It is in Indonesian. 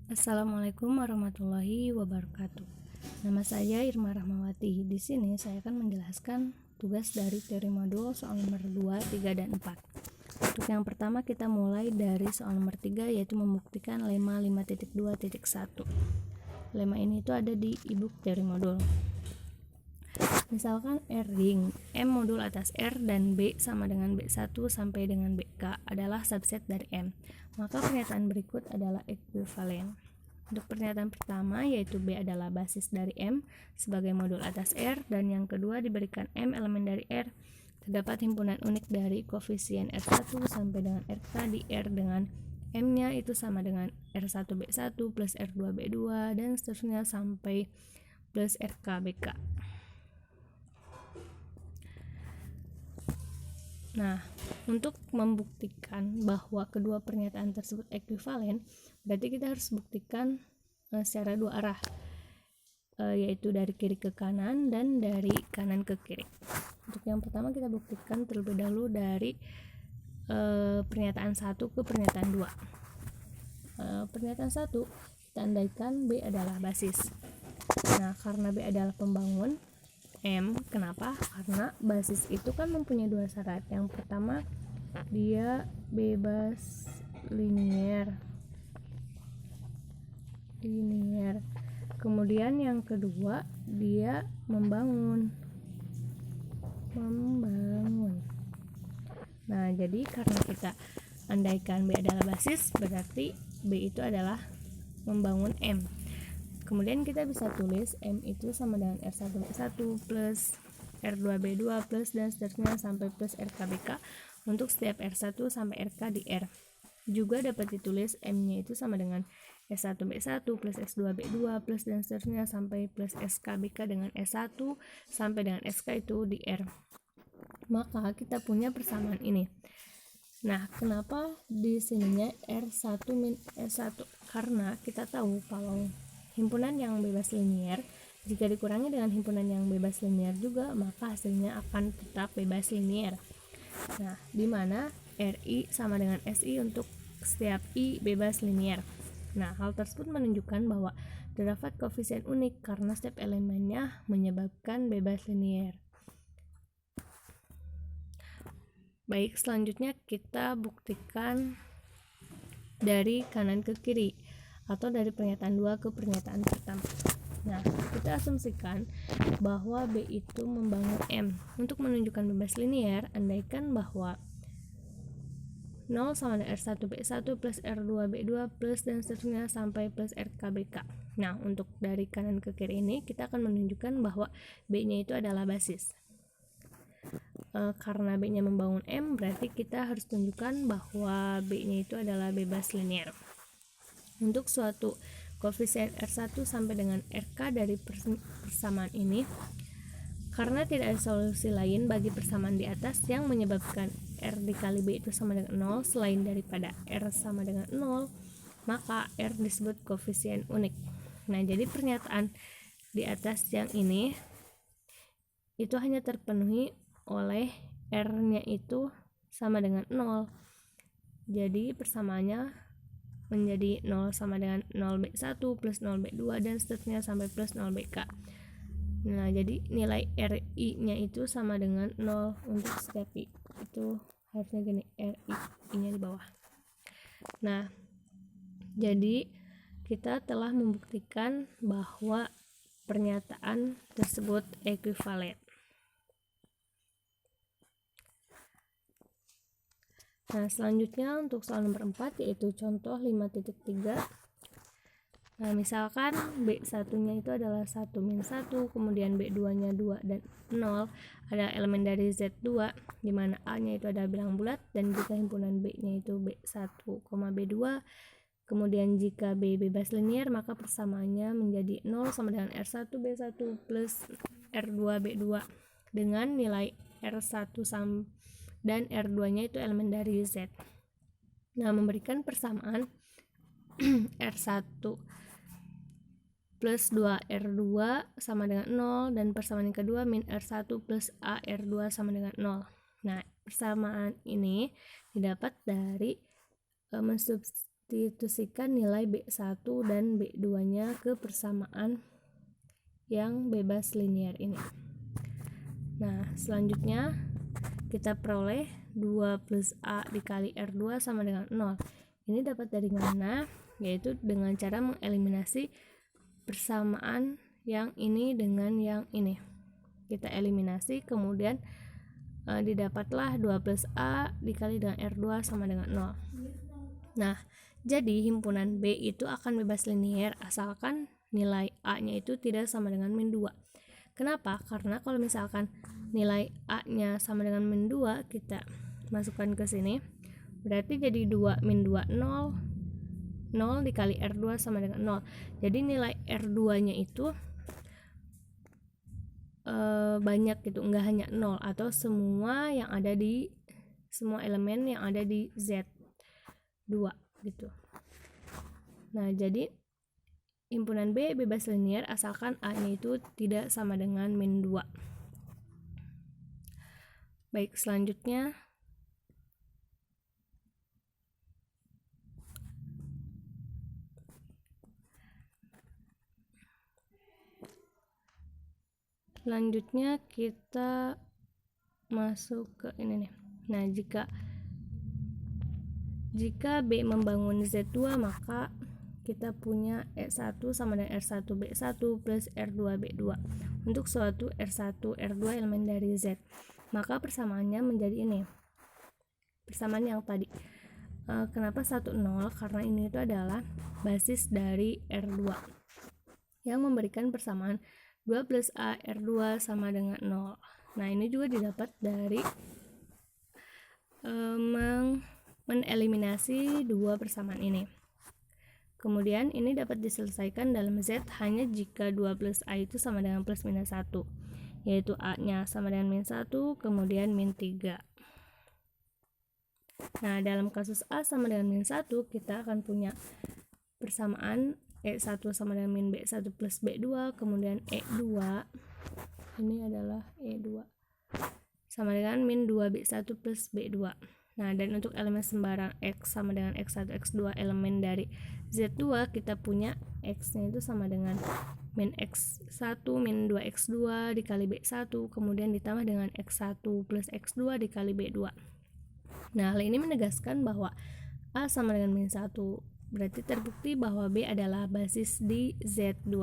Assalamualaikum warahmatullahi wabarakatuh. Nama saya Irma Rahmawati. Di sini saya akan menjelaskan tugas dari teori modul soal nomor 2, 3, dan 4. Untuk yang pertama kita mulai dari soal nomor 3 yaitu membuktikan lemma 5.2.1. Lemma ini itu ada di ebook teori modul. Misalkan R ring M modul atas R dan B sama dengan B1 sampai dengan BK adalah subset dari M. Maka pernyataan berikut adalah ekuivalen. Untuk pernyataan pertama yaitu B adalah basis dari M sebagai modul atas R, dan yang kedua diberikan M elemen dari R. Terdapat himpunan unik dari koefisien R1 sampai dengan RK di R dengan M-nya itu sama dengan R1B1 plus R2B2 dan seterusnya sampai plus RKBK. Nah, untuk membuktikan bahwa kedua pernyataan tersebut ekuivalen, berarti kita harus buktikan secara dua arah, yaitu dari kiri ke kanan dan dari kanan ke kiri. Untuk yang pertama kita buktikan terlebih dahulu dari pernyataan 1 ke pernyataan 2. Pernyataan 1 kita andaikan B adalah basis. Nah, karena B adalah pembangun M, kenapa? Karena basis itu kan mempunyai dua syarat. Yang pertama, dia bebas linier. Kemudian yang kedua, dia membangun. Nah, jadi karena kita andaikan B adalah basis, berarti B itu adalah membangun M. Kemudian kita bisa tulis M itu sama dengan R1B1 plus R2B2 plus dan seterusnya sampai plus RKBK untuk setiap R1 sampai RK di R. Juga dapat ditulis M-nya itu sama dengan S1B1 plus S2B2 plus dan seterusnya sampai plus SKBK dengan S1 sampai dengan SK itu di R. Maka kita punya persamaan ini. Nah, kenapa di sininya R1 min S1? Karena kita tahu kalau himpunan yang bebas linier jika dikurangi dengan himpunan yang bebas linier juga, maka hasilnya akan tetap bebas linier. Nah, di mana RI sama dengan SI untuk setiap I bebas linier. Nah, hal tersebut menunjukkan bahwa terdapat koefisien unik karena setiap elemennya menyebabkan bebas linier. Baik, selanjutnya kita buktikan dari kanan ke kiri atau dari pernyataan 2 ke pernyataan pertama. Nah, kita asumsikan bahwa B itu membangun M. Untuk menunjukkan bebas linier, andaikan bahwa 0 sama dengan R1B1 plus R2B2 plus dan seterusnya sampai plus RKBK. Nah, untuk dari kanan ke kiri ini kita akan menunjukkan bahwa B-nya itu adalah basis. Karena B-nya membangun M, berarti kita harus tunjukkan bahwa B-nya itu adalah bebas linier. Untuk suatu koefisien R1 sampai dengan RK dari persamaan ini, karena tidak ada solusi lain bagi persamaan di atas yang menyebabkan R dikali B itu sama dengan 0 selain daripada R sama dengan 0, maka R disebut koefisien unik. Nah, jadi pernyataan di atas yang ini itu hanya terpenuhi oleh R-nya itu sama dengan 0. Jadi persamaannya menjadi 0 sama dengan 0B1 plus 0B2 dan seterusnya sampai plus 0BK. Nah, jadi nilai RI-nya itu sama dengan 0 untuk setiap I. Itu harusnya gini, RI-nya di bawah. Nah, jadi kita telah membuktikan bahwa pernyataan tersebut ekuivalen. Nah, selanjutnya untuk soal nomor 4 yaitu contoh 5.3. Nah, misalkan B1-nya itu adalah 1 min 1, kemudian B2-nya 2 dan 0 ada elemen dari Z2, di mana A-nya itu adalah bilang bulat, dan jika himpunan B-nya itu B1, B2, kemudian jika B bebas linier, maka persamaannya menjadi 0 sama dengan R1B1 plus R2B2 dengan nilai R1 dan R2-nya itu elemen dari Z. Nah, memberikan persamaan R1 plus 2R2 sama dengan 0 dan persamaan yang kedua min R1 plus AR2 sama dengan 0. Nah, persamaan ini didapat dari mensubstitusikan nilai B1 dan B2-nya ke persamaan yang bebas linear ini. Nah, selanjutnya kita peroleh 2 plus A dikali R2 sama dengan 0. Ini dapat dari mana? Yaitu dengan cara mengeliminasi persamaan yang ini dengan yang ini. Kita eliminasi, kemudian didapatlah 2 plus A dikali dengan R2 sama dengan 0. Nah, jadi himpunan B itu akan bebas linear asalkan nilai A-nya itu tidak sama dengan min 2. Kenapa? Karena kalau misalkan nilai A-nya sama dengan min 2, kita masukkan ke sini, berarti jadi 2 min 2 0, 0 dikali R2 sama dengan 0. Jadi nilai R2-nya itu banyak gitu, enggak hanya 0 atau semua elemen yang ada di Z2 gitu. Nah, jadi himpunan B bebas linear asalkan A-nya itu tidak sama dengan min 2. Baik, selanjutnya kita masuk ke ini nih. Nah, jika B membangun Z2, maka kita punya E1 sama dengan R1 B1 plus R2 B2 untuk suatu R1 R2 elemen dari Z. Maka persamaannya menjadi ini, persamaan yang tadi. Kenapa 1 0? Karena ini itu adalah basis dari R2 yang memberikan persamaan 2 plus A R2 sama dengan 0. Nah, ini juga didapat dari meneliminasi dua persamaan ini. Kemudian ini dapat diselesaikan dalam Z hanya jika 2 plus A itu sama dengan plus minus 1, yaitu A-nya sama dengan min 1, kemudian min 3. Nah, dalam kasus A sama dengan min 1, kita akan punya persamaan E1 sama dengan min B1 plus B2, kemudian E2, ini adalah E2, sama dengan min 2B1 plus B2. Nah, dan untuk elemen sembarang X sama dengan X1, X2 elemen dari Z2, kita punya X-nya itu sama dengan min X1 min 2X2 dikali B1, kemudian ditambah dengan X1 plus X2 dikali B2. Nah, hal ini menegaskan bahwa A sama dengan min 1, berarti terbukti bahwa B adalah basis di Z2.